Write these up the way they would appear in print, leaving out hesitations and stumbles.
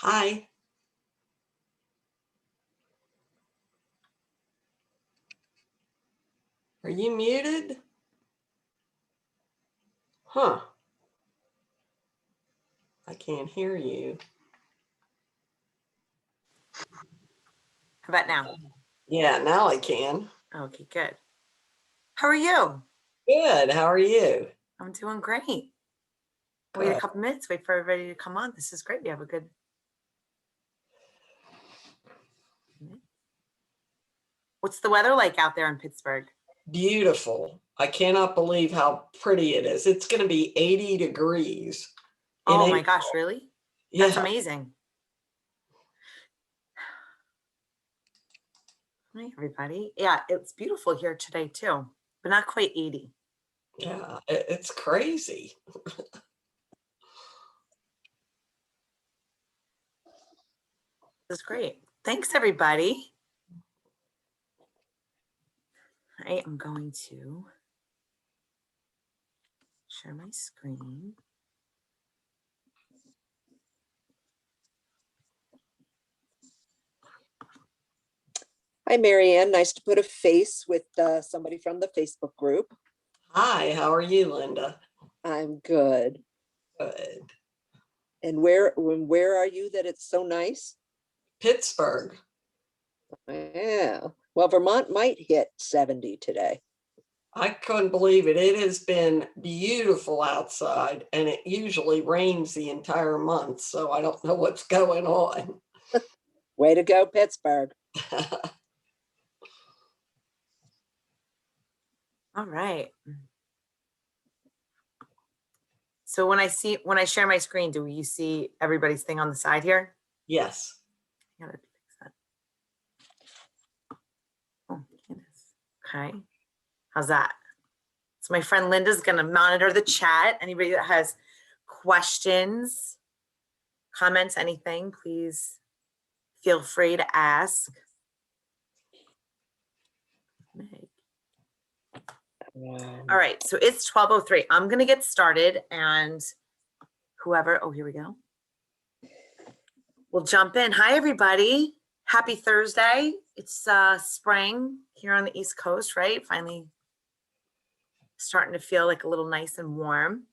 Hi. Are you muted? Huh. I can't hear you. How about now? Yeah, now I can. Okay, good. How are you? Good. How are you? I'm doing great. Wait Good. a couple minutes, wait for everybody to come on. This is great. We have a good. What's the weather like out there in Pittsburgh? Beautiful. I cannot believe how pretty it is. It's going to be 80 degrees. Oh my gosh, really? That's Yeah. amazing. Hi, everybody. Yeah, it's beautiful here today too, but not quite 80. Yeah, it's crazy. That's great. Thanks, everybody. I am going to share my screen. Hi, Marianne. Nice to put a face with somebody from the Facebook group. Hi, how are you, Linda? I'm good. Good. And where are you that it's so nice? Pittsburgh. Yeah. Well, Vermont might hit 70 today. I couldn't believe it. It has been beautiful outside, and it usually rains the entire month, so I don't know what's going on. Way to go, Pittsburgh. All right. So when I share my screen, do you see everybody's thing on the side here? Yes. I gotta fix that. Oh, goodness. Okay. How's that? So my friend Linda's gonna monitor the chat. Anybody that has questions, comments, anything, please feel free to ask. All right, so it's 12:03. I'm gonna get started, and whoever, oh, here we go. We'll jump in. Hi, everybody. Happy Thursday. It's spring here on the East Coast, right? Finally starting to feel like a little nice and warm.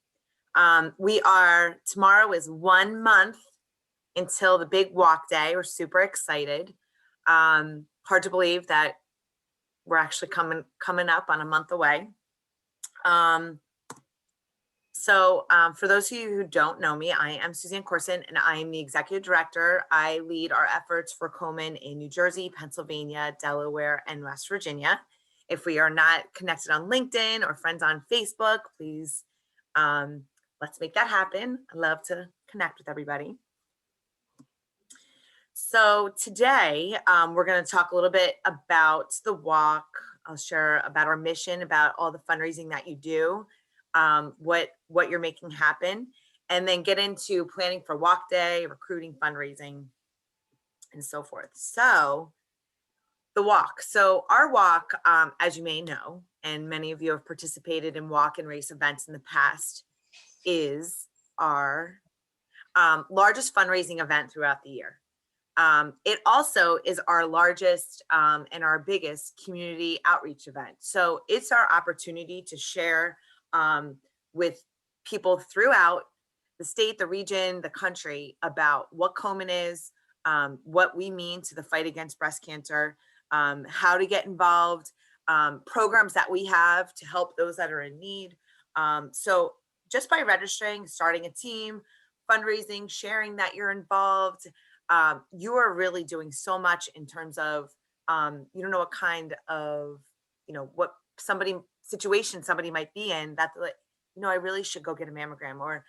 Tomorrow is 1 month until the big walk day. We're super excited. Hard to believe that we're actually coming up on a month away. For those of you who don't know me, I am Suzanne Corson, and I am the executive director. I lead our efforts for Komen in New Jersey, Pennsylvania, Delaware, and West Virginia. If we are not connected on LinkedIn or friends on Facebook, please let's make that happen. I love to connect with everybody. So today we're going to talk a little bit about the walk. I'll share about our mission, about all the fundraising that you do, what you're making happen, and then get into planning for walk day, recruiting, fundraising, and so forth. So the walk. So our walk, as you may know, and many of you have participated in walk and race events in the past, is our largest fundraising event throughout the year. It also is our largest and our biggest community outreach event. So it's our opportunity to share with people throughout the state, the region, the country about what Komen is, what we mean to the fight against breast cancer, how to get involved, programs that we have to help those that are in need. So just by registering, starting a team, fundraising, sharing that you're involved, you are really doing so much in terms of, you don't know what kind of, what situation somebody might be in that, I really should go get a mammogram, or,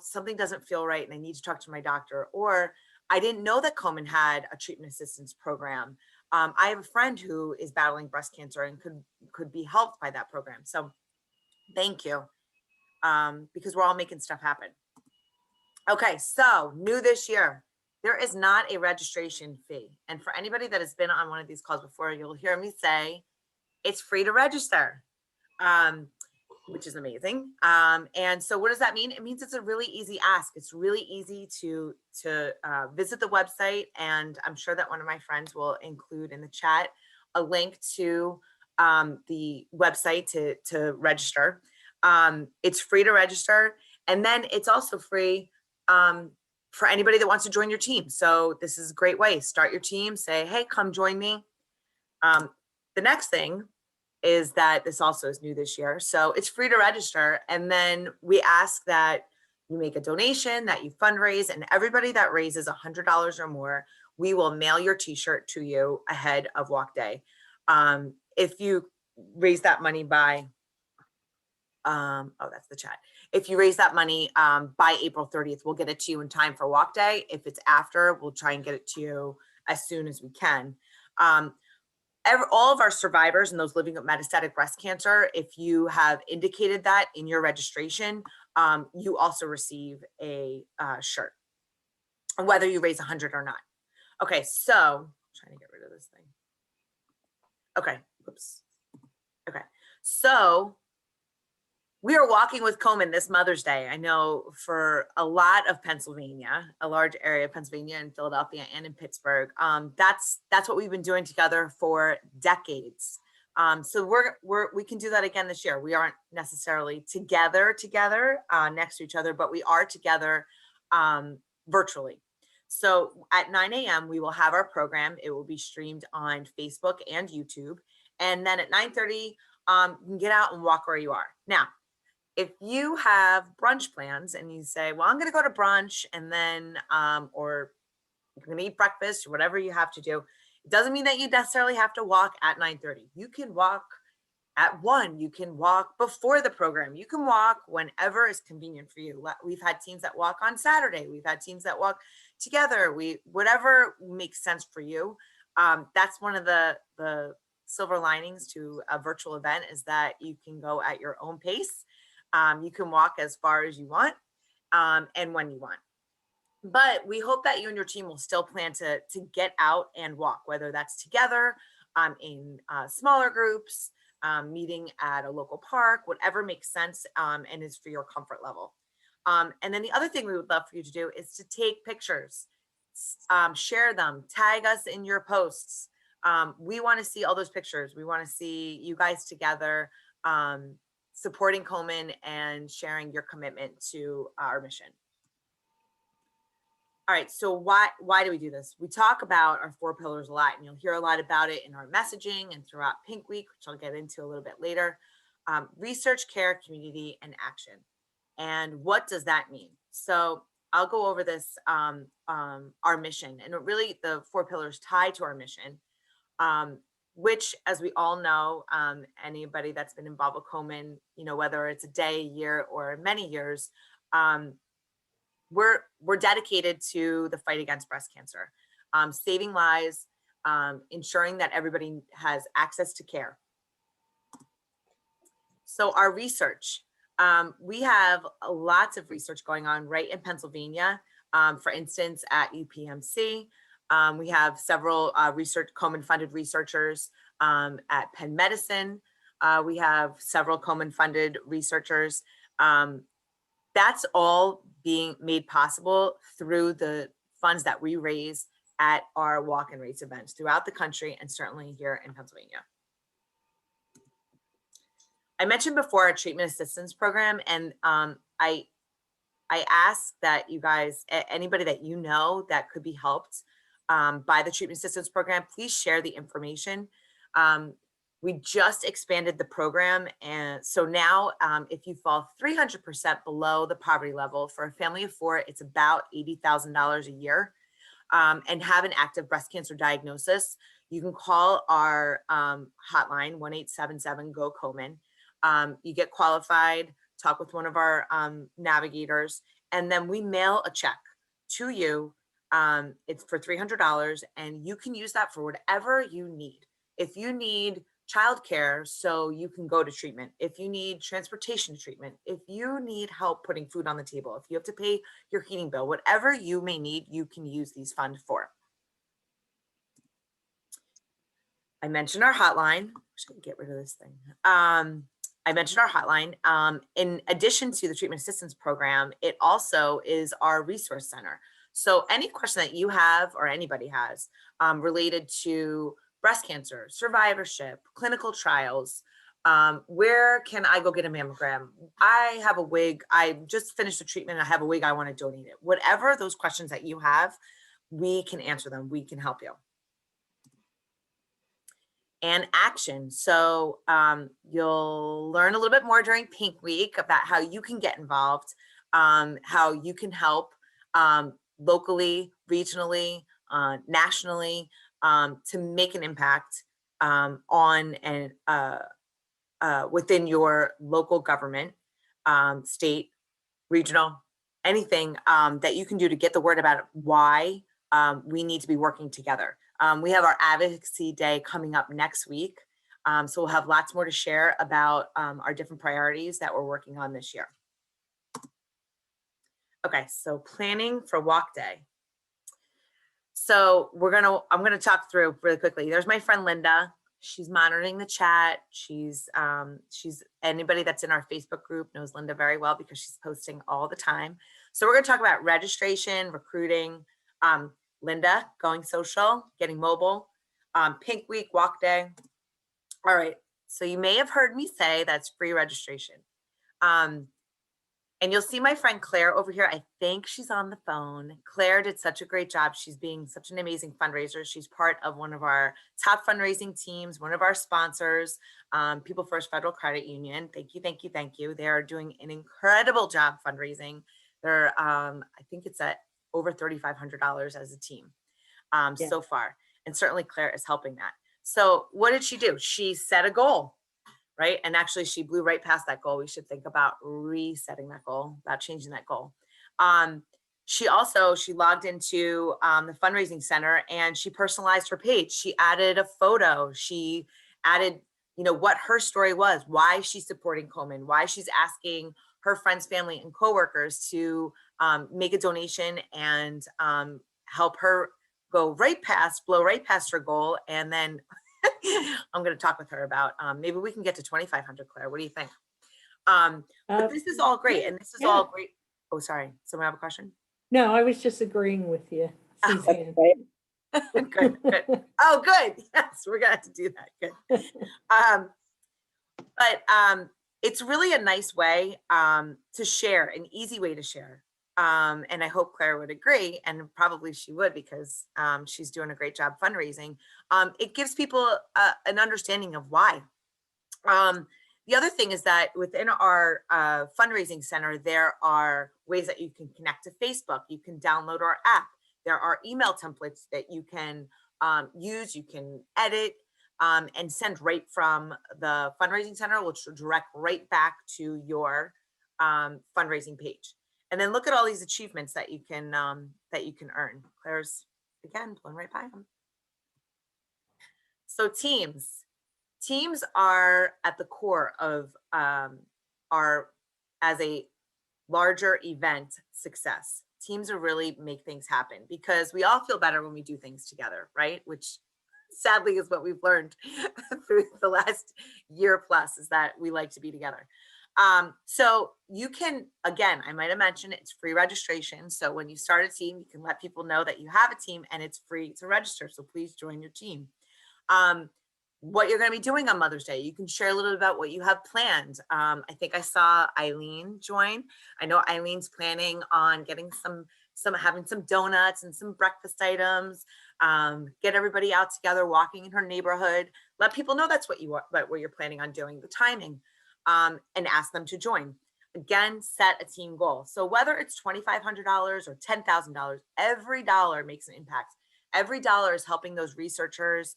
something doesn't feel right and I need to talk to my doctor, or I didn't know that Komen had a treatment assistance program. I have a friend who is battling breast cancer and could be helped by that program. So thank you, because we're all making stuff happen. Okay, so new this year, there is not a registration fee. And for anybody that has been on one of these calls before, you'll hear me say it's free to register. which is amazing. And so what does that mean? It means it's a really easy ask. It's really easy to visit the website, and I'm sure that one of my friends will include in the chat a link to the website to register. It's free to register, and then it's also free for anybody that wants to join your team. So this is a great way. Start your team, say, hey, come join me. The next thing is that this also is new this year. So it's free to register. And then we ask that you make a donation, that you fundraise, and everybody that raises $100 or more, we will mail your t-shirt to you ahead of walk day. If you raise that money by, oh, that's the chat. If you raise that money by April 30th, we'll get it to you in time for walk day. If it's after, we'll try and get it to you as soon as we can. All of our survivors and those living with metastatic breast cancer, if you have indicated that in your registration, you also receive a shirt, whether you raise 100 or not. Okay, so I'm trying to get rid of this thing. Okay, whoops. Okay, so we are walking with Komen this Mother's Day. I know for a lot of Pennsylvania, a large area of Pennsylvania and Philadelphia and in Pittsburgh, that's what we've been doing together for decades. So we can do that again this year. We aren't necessarily together next to each other, but we are together virtually. So at 9 a.m. we will have our program. It will be streamed on Facebook and YouTube. And then at 9:30, you can get out and walk where you are. Now, if you have brunch plans and you say, well, I'm going to go to brunch and then, or you're going to eat breakfast or whatever you have to do, it doesn't mean that you necessarily have to walk at 9:30. You can walk at 1. You can walk before the program. You can walk whenever is convenient for you. We've had teams that walk on Saturday. We've had teams that walk together. Whatever makes sense for you. That's one of the silver linings to a virtual event is that you can go at your own pace. You can walk as far as you want and when you want. But we hope that you and your team will still plan to get out and walk, whether that's together in smaller groups, meeting at a local park, whatever makes sense and is for your comfort level. And then the other thing we would love for you to do is to take pictures, share them, tag us in your posts. We want to see all those pictures. We want to see you guys together supporting Komen and sharing your commitment to our mission. All right, so why do we do this? We talk about our 4 pillars a lot, and you'll hear a lot about it in our messaging and throughout Pink Week, which I'll get into a little bit later. Research, care, community, and action. And what does that mean? So I'll go over this, our mission, and really the 4 pillars tie to our mission, which, as we all know, anybody that's been involved with Komen, you know, whether it's a day, a year, or many years, we're dedicated to the fight against breast cancer, saving lives, ensuring that everybody has access to care. So our research, we have lots of research going on right in Pennsylvania. For instance, at UPMC, we have several Komen funded researchers at Penn Medicine. We have several Komen funded researchers. That's all being made possible through the funds that we raise at our walk and race events throughout the country and certainly here in Pennsylvania. I mentioned before our treatment assistance program, and I ask that you guys, anybody that you know that could be helped by the treatment assistance program, please share the information. We just expanded the program, and so now if you fall 300% below the poverty level for a family of 4, it's about $80,000 a year, and have an active breast cancer diagnosis, you can call our hotline 1-877-GO-KOMEN. You get qualified, talk with one of our navigators, and then we mail a check to you. It's for $300, and you can use that for whatever you need. If you need childcare so you can go to treatment, if you need transportation to treatment, if you need help putting food on the table, if you have to pay your heating bill, whatever you may need, you can use these funds for. I mentioned our hotline. I should get rid of this thing. I I mentioned our hotline. In addition to the treatment assistance program, it also is our resource center. So any question that you have or anybody has related to breast cancer, survivorship, clinical trials, where can I go get a mammogram? I have a wig. I just finished a treatment. I have a wig. I want to donate it. Whatever those questions that you have, we can answer them. We can help you. And action. So you'll learn a little bit more during Pink Week about how you can get involved, how you can help locally, regionally, nationally, to make an impact on and within your local government, state, regional, anything that you can do to get the word about why we need to be working together. We have our Advocacy Day coming up next week. So we'll have lots more to share about our different priorities that we're working on this year. Okay, so planning for Walk Day. So I'm gonna talk through really quickly. There's my friend Linda. She's monitoring the chat. She's anybody that's in our Facebook group knows Linda very well because she's posting all the time. So we're gonna talk about registration, recruiting, Linda, going social, getting mobile, Pink Week, Walk Day. All right, so you may have heard me say that's free registration. And you'll see my friend Claire over here. I think she's on the phone. Claire did such a great job. She's being such an amazing fundraiser. She's part of one of our top fundraising teams, one of our sponsors, People First Federal Credit Union. Thank you, thank you, thank you. They are doing an incredible job fundraising. They're, I think it's at over $3,500 as a team so far. And certainly Claire is helping that. So what did she do? She set a goal. Right. And actually, she blew right past that goal. We should think about resetting that goal, about changing that goal. She logged into the fundraising center and she personalized her page. She added a photo. She added, what her story was, why she's supporting Komen, why she's asking her friends, family, and coworkers to make a donation and help her blow right past her goal. And then I'm going to talk with her about maybe we can get to 2,500, Claire. What do you think? But this is all great. And this is all great. Oh, sorry. Someone have a question? No, I was just agreeing with you. That's right. Good. Oh, good. Yes, we're going to have to do that. Good. But it's really a nice way to share, an easy way to share. And I hope Claire would agree, and probably she would because she's doing a great job fundraising. It gives people an understanding of why. The other thing is that within our fundraising center, there are ways that you can connect to Facebook. You can download our app. There are email templates that you can use, you can edit, and send right from the fundraising center, which will direct right back to your fundraising page. And then look at all these achievements that you can earn. Claire's again blowing right by them. So teams are at the core of our as a larger event success. Teams are really make things happen because we all feel better when we do things together, right? Which sadly is what we've learned through the last year plus is that we like to be together. So you can, again, I might have mentioned it's free registration. So when you start a team, you can let people know that you have a team and it's free to register. So please join your team. What you're going to be doing on Mother's Day, you can share a little bit about what you have planned. I think I saw Eileen join. I know Eileen's planning on getting having some donuts and some breakfast items, get everybody out together, walking in her neighborhood, let people know that's what you're planning on doing, the timing. And ask them to join. Again, set a team goal. So whether it's $2,500 or $10,000, every dollar makes an impact. Every dollar is helping those researchers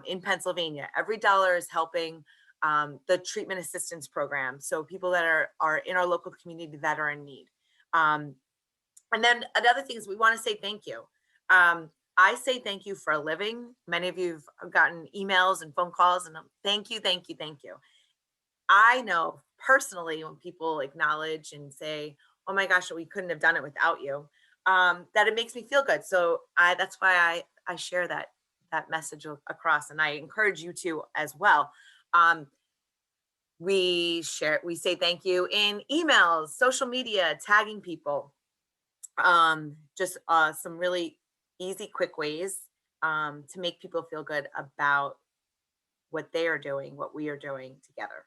in Pennsylvania. Every dollar is helping the treatment assistance program. So people that are in our local community that are in need. And then another thing is we want to say thank you. I say thank you for a living. Many of you have gotten emails and phone calls and thank you, thank you, thank you. I know personally when people acknowledge and say, oh my gosh, we couldn't have done it without you, that it makes me feel good. So that's why I share that message across, and I encourage you to as well. we say thank you in emails, social media, tagging people. Just some really easy, quick ways to make people feel good about what they are doing, what we are doing together.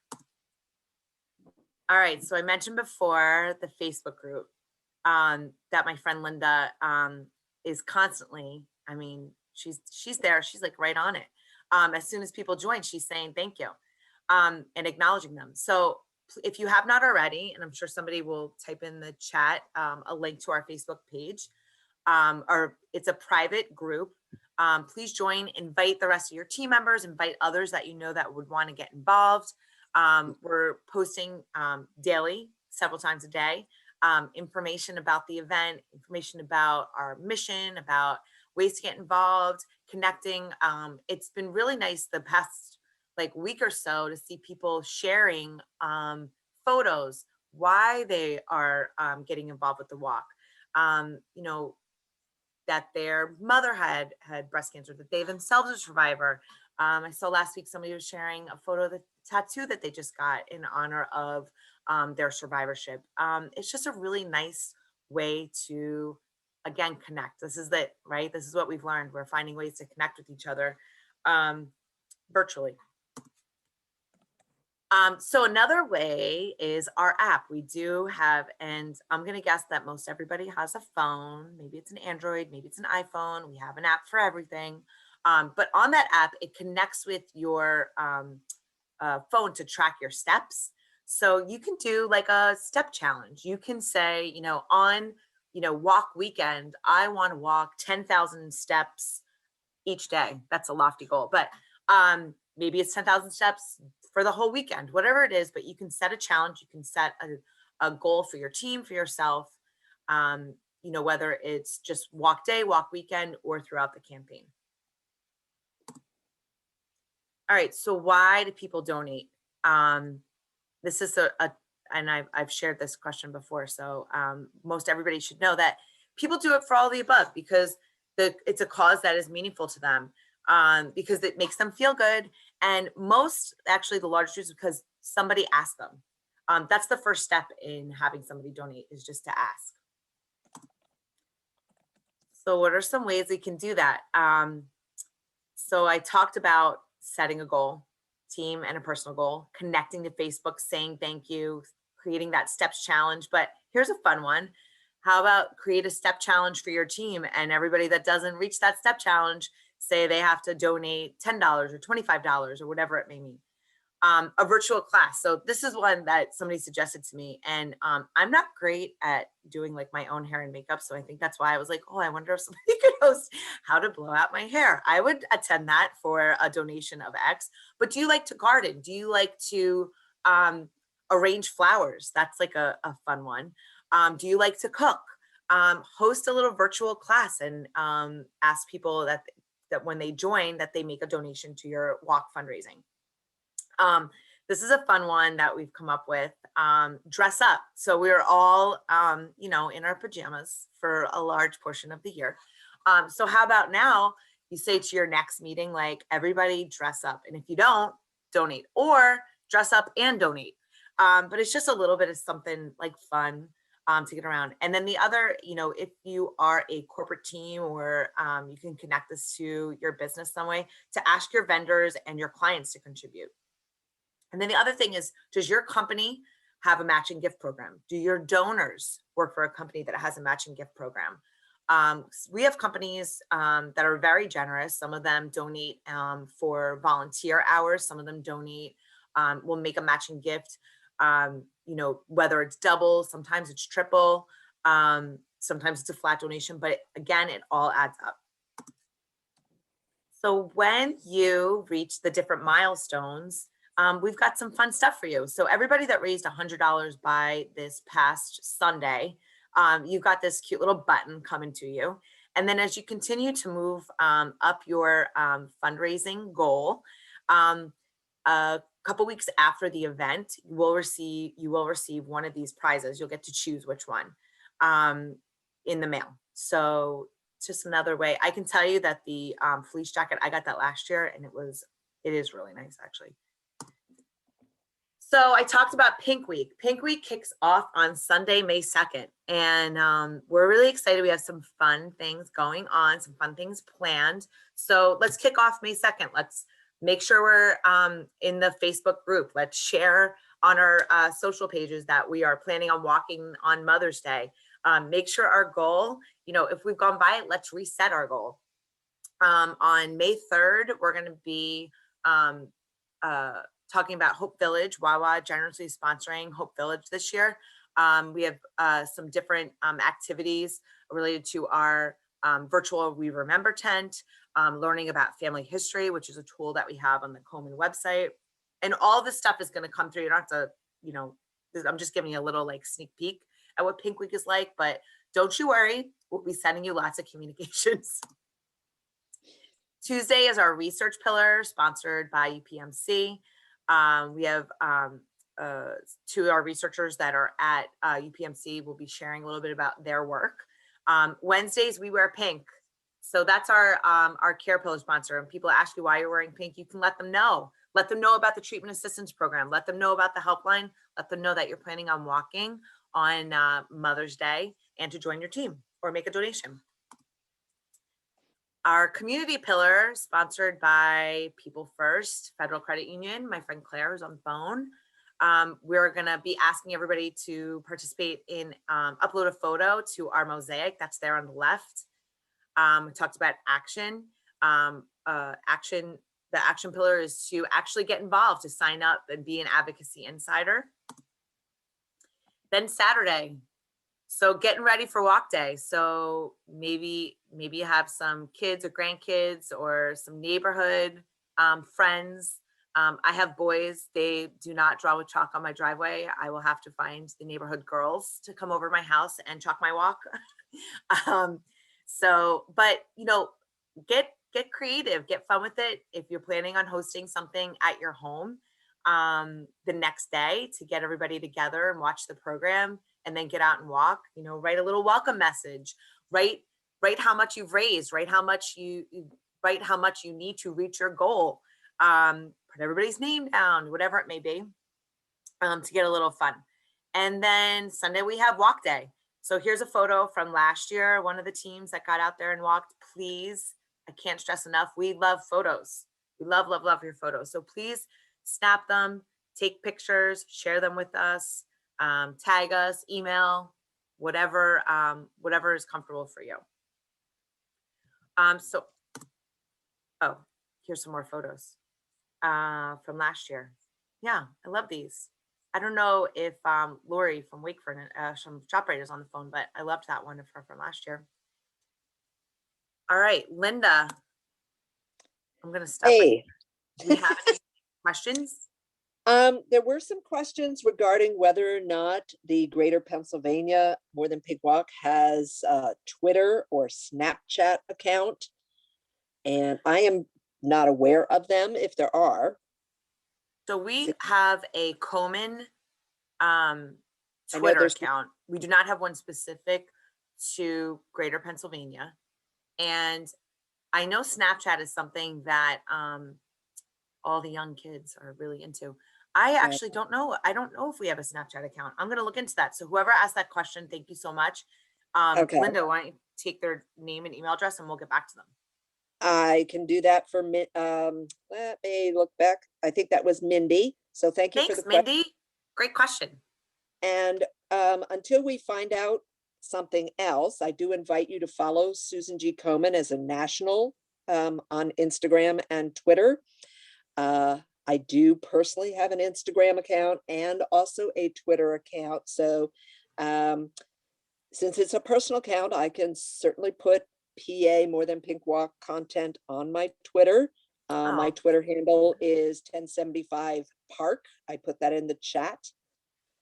All right, so I mentioned before the Facebook group that my friend Linda is constantly, I mean, she's there, she's like right on it. As soon as people join, she's saying thank you and acknowledging them. So if you have not already, and I'm sure somebody will type in the chat a link to our Facebook page, or it's a private group. Please join, invite the rest of your team members, invite others that you know that would want to get involved. We're posting daily, several times a day, information about the event, information about our mission, about ways to get involved, connecting. It's been really nice the past week or so to see people sharing photos, why they are getting involved with the walk. You know, that their mother had breast cancer, that they themselves are a survivor. I saw last week somebody was sharing a photo of the tattoo that they just got in honor of their survivorship. It's just a really nice way to, again, connect. This is it, right? This is what we've learned. We're finding ways to connect with each other virtually. So another way is our app. We do have, and I'm going to guess that most everybody has a phone. Maybe it's an Android, maybe it's an iPhone. We have an app for everything. But on that app, it connects with your phone to track your steps. So you can do like a step challenge. You can say, you know, on, you know, walk weekend, I want to walk 10,000 steps each day. That's a lofty goal, but maybe it's 10,000 steps for the whole weekend, whatever it is, but you can set a challenge. You can set a goal for your team, for yourself, you know, whether it's just walk day, walk weekend, or throughout the campaign. All right, so why do people donate? This is and I've shared this question before, so most everybody should know that people do it for all the above because it's a cause that is meaningful to them, because it makes them feel good. And most, actually the largest is because somebody asked them. That's the first step in having somebody donate, is just to ask. So what are some ways we can do that? So I talked about setting a goal, team and a personal goal, connecting to Facebook, saying thank you, creating that steps challenge. But here's a fun one. How about create a step challenge for your team, and everybody that doesn't reach that step challenge, say they have to donate $10 or $25 or whatever it may mean. A virtual class. So this is one that somebody suggested to me, and I'm not great at doing like my own hair and makeup. So I think that's why I was like, oh, I wonder if somebody could host how to blow out my hair. I would attend that for a donation of X. But do you like to garden? Do you like to arrange flowers? That's like a fun one. Do you like to cook? Host a little virtual class and ask people that when they join, that they make a donation to your walk fundraising. This is a fun one that we've come up with. Dress up. So we're all, you know, in our pajamas for a large portion of the year. So how about now you say to your next meeting, like, everybody dress up. And if you don't, donate, or dress up and donate. But it's just a little bit of something like fun to get around. And then the other, you know, if you are a corporate team, or you can connect this to your business some way, to ask your vendors and your clients to contribute. And then the other thing is, does your company have a matching gift program? Do your donors work for a company that has a matching gift program? We have companies that are very generous. Some of them donate for volunteer hours. Some of them donate, will make a matching gift, you know, whether it's double, sometimes it's triple, sometimes it's a flat donation, but again, it all adds up. So when you reach the different milestones, we've got some fun stuff for you. So everybody that raised $100 by this past Sunday, you've got this cute little button coming to you. And then as you continue to move up your fundraising goal, a couple weeks after the event, you will receive one of these prizes. You'll get to choose which one in the mail. So it's just another way. I can tell you that the fleece jacket, I got that last year, and it is really nice, actually. So I talked about Pink Week. Pink Week kicks off on Sunday, May 2nd. And we're really excited. We have some fun things going on, some fun things planned. So let's kick off May 2nd. Let's make sure we're in the Facebook group. Let's share on our social pages that we are planning on walking on Mother's Day. Make sure our goal, if we've gone by it, let's reset our goal. On May 3rd, we're going to be talking about Hope Village. Wawa generously sponsoring Hope Village this year. We have some different activities related to our virtual We Remember tent, learning about family history, which is a tool that we have on the Komen website. And all this stuff is going to come through. You don't have to, I'm just giving you a little like sneak peek at what Pink Week is like, but don't you worry, we'll be sending you lots of communications. Tuesday is our research pillar, sponsored by UPMC. We have two of our researchers that are at UPMC will be sharing a little bit about their work. Wednesdays, we wear pink. So that's our care pillar sponsor. And people ask you why you're wearing pink, you can let them know. Let them know about the treatment assistance program. Let them know about the helpline. Let them know that you're planning on walking on Mother's Day and to join your team or make a donation. Our community pillar, sponsored by People First Federal Credit Union, my friend Claire who's on the phone. We're gonna be asking everybody to participate in upload a photo to our mosaic that's there on the left. We talked about action. The action pillar is to actually get involved, to sign up and be an advocacy insider. Then Saturday, so getting ready for walk day. So maybe you have some kids or grandkids or some neighborhood friends. I have boys, they do not draw with chalk on my driveway. I will have to find the neighborhood girls to come over to my house and chalk my walk. But get creative, get fun with it. If you're planning on hosting something at your home the next day to get everybody together and watch the program and then get out and walk, write a little welcome message, write how much you've raised, write how much you need to reach your goal, put everybody's name down, whatever it may be, to get a little fun. And then Sunday we have walk day. So here's a photo from last year, one of the teams that got out there and walked. Please, I can't stress enough, we love photos. We love your photos. So please snap them, take pictures, share them with us, tag us, email, whatever is comfortable for you. Here's some more photos from last year. Yeah, I love these. I don't know if Lori from Wakeford, some ShopRite is on the phone, but I loved that one of her from last year. All right, Linda, I'm going to stop. Hey. Do we have any questions? There were some questions regarding whether or not the Greater Pennsylvania More Than Pink Walk has a Twitter or Snapchat account. And I am not aware of them if there are. So we have a Komen Twitter account. We do not have one specific to Greater Pennsylvania. And I know Snapchat is something that all the young kids are really into. I actually don't know. I don't know if we have a Snapchat account. I'm going to look into that. So whoever asked that question, thank you so much. Okay. Linda, why don't you take their name and email address and we'll get back to them. I can do that for, let me look back. I think that was Mindy. So thank you for the question. Mindy. Great question. And until we find out something else, I do invite you to follow Susan G. Komen as a national on Instagram and Twitter. I do personally have an Instagram account and also a Twitter account. So since it's a personal account, I can certainly put PA More Than Pink Walk content on my Twitter. My Twitter handle is 1075 Park. I put that in the chat.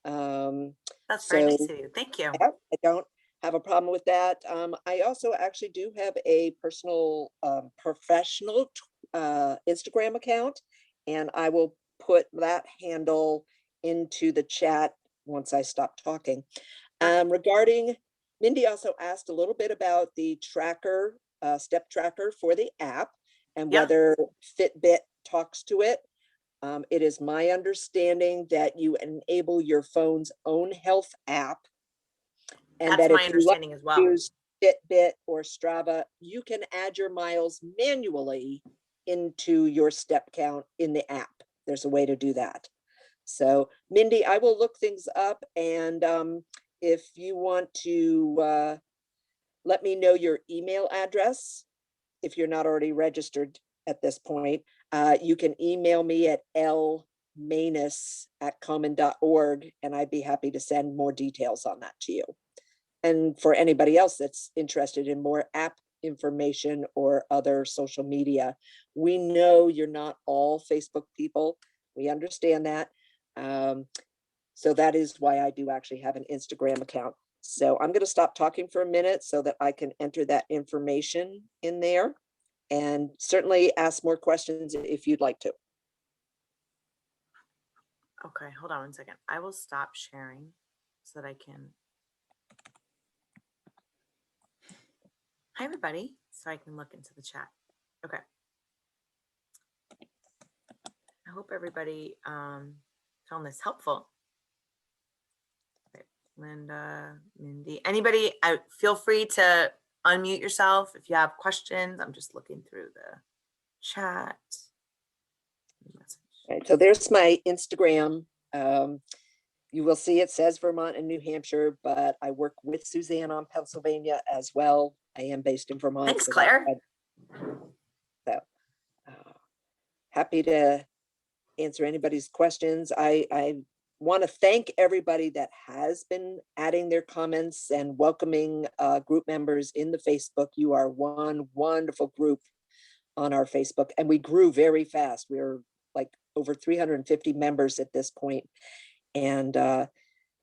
That's very nice of you. Thank you. Yeah, I don't have a problem with that. I also actually do have a personal professional Instagram account, and I will put that handle into the chat once I stop talking. Regarding, Mindy also asked a little bit about the tracker, step tracker for the app and whether Fitbit talks to it. It is my understanding that you enable your phone's own health app. And That's that my if you like understanding as to well. use Fitbit or Strava, you can add your miles manually into your step count in the app. There's a way to do that. So Mindy, I will look things up, and if you want to let me know your email address, if you're not already registered at this point, you can email me at lmanus@komen.org, and I'd be happy to send more details on that to you. And for anybody else that's interested in more app information or other social media, we know you're not all Facebook people. We understand that. So that is why I do actually have an Instagram account. So I'm going to stop talking for a minute so that I can enter that information in there, and certainly ask more questions if you'd like to. Okay, hold on one second. I will stop sharing so that I can. Hi, everybody. So I can look into the chat. Okay. I hope everybody found this helpful. Okay. Linda, Mindy, anybody, feel free to unmute yourself if you have questions. I'm just looking through the chat. Right, so there's my Instagram. You will see it says Vermont and New Hampshire, but I work with Suzanne on Pennsylvania as well. I am based in Vermont. Thanks, so Claire. Happy to answer anybody's questions. I want to thank everybody that has been adding their comments and welcoming group members in the Facebook. You are one wonderful group on our Facebook, and we grew very fast. We're like over 350 members at this point. And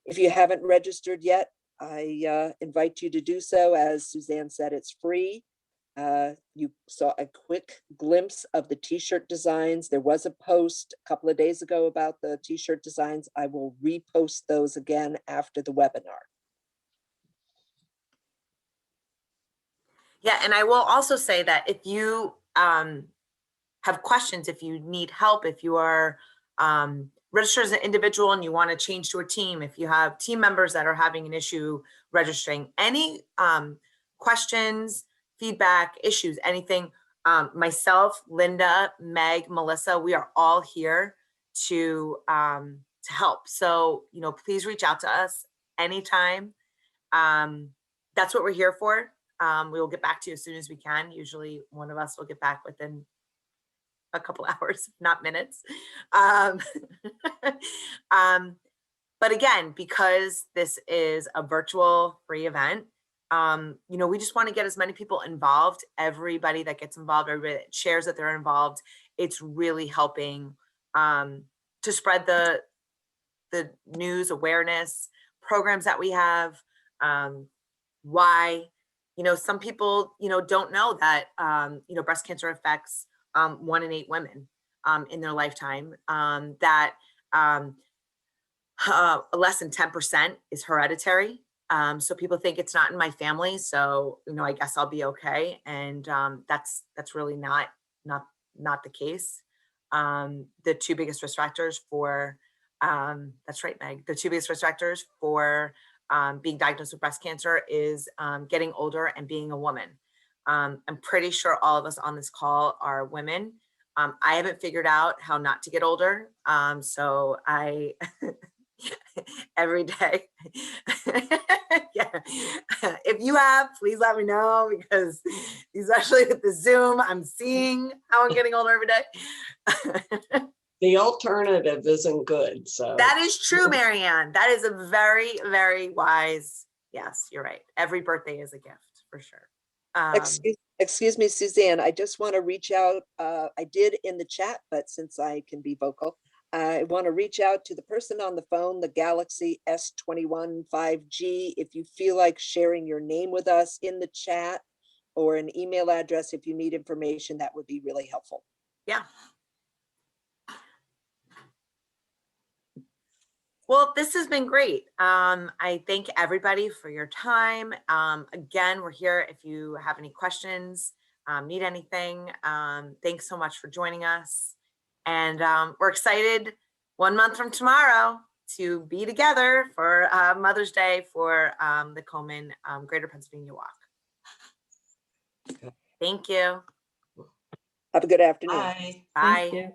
if you haven't registered yet, I invite you to do so. As Suzanne said, it's free. You saw a quick glimpse of the t-shirt designs. There was a post a couple of days ago about the t-shirt designs. I will repost those again after the webinar. Yeah, and I will also say that if you have questions, if you need help, if you are registered as an individual and you want to change to a team, if you have team members that are having an issue registering, any questions, feedback, issues, anything, myself, Linda, Meg, Melissa, we are all here to help. So, you know, please reach out to us anytime. That's what we're here for. We will get back to you as soon as we can. Usually one of us will get back within a couple hours, not minutes. But again, because this is a virtual free event, you know, we just want to get as many people involved. Everybody that gets involved, everybody that shares that they're involved, it's really helping to spread the news, awareness, programs that we have. Why, you know, some people, you know, don't know that, you know, breast cancer affects 1 in 8 women in their lifetime, that less than 10% is hereditary. So people think it's not in my family, so, you know, I guess I'll be okay. And that's really not the case. The 2 biggest risk factors for, that's right, Meg, the 2 biggest risk factors for being diagnosed with breast cancer is getting older and being a woman. I'm pretty sure all of us on this call are women. I haven't figured out how not to get older. So I, every day, yeah. If you have, please let me know, because especially with the Zoom, I'm seeing how I'm getting older every day. The alternative isn't good, so. That is true, Marianne. That is a very, very wise, yes, you're right. Every birthday is a gift, for sure. Excuse me, Suzanne, I just want to reach out. I did in the chat, but since I can be vocal, I want to reach out to the person on the phone, the Galaxy S21 5G. If you feel like sharing your name with us in the chat, or an email address if you need information, that would be really helpful. Yeah. Well, this has been great. I thank everybody for your time. Again, we're here if you have any questions, need anything. Thanks so much for joining us. And we're excited 1 month from tomorrow to be together for Mother's Day for the Komen Greater Pennsylvania Walk. Thank you. Have a good afternoon. Bye. Bye. Thank you.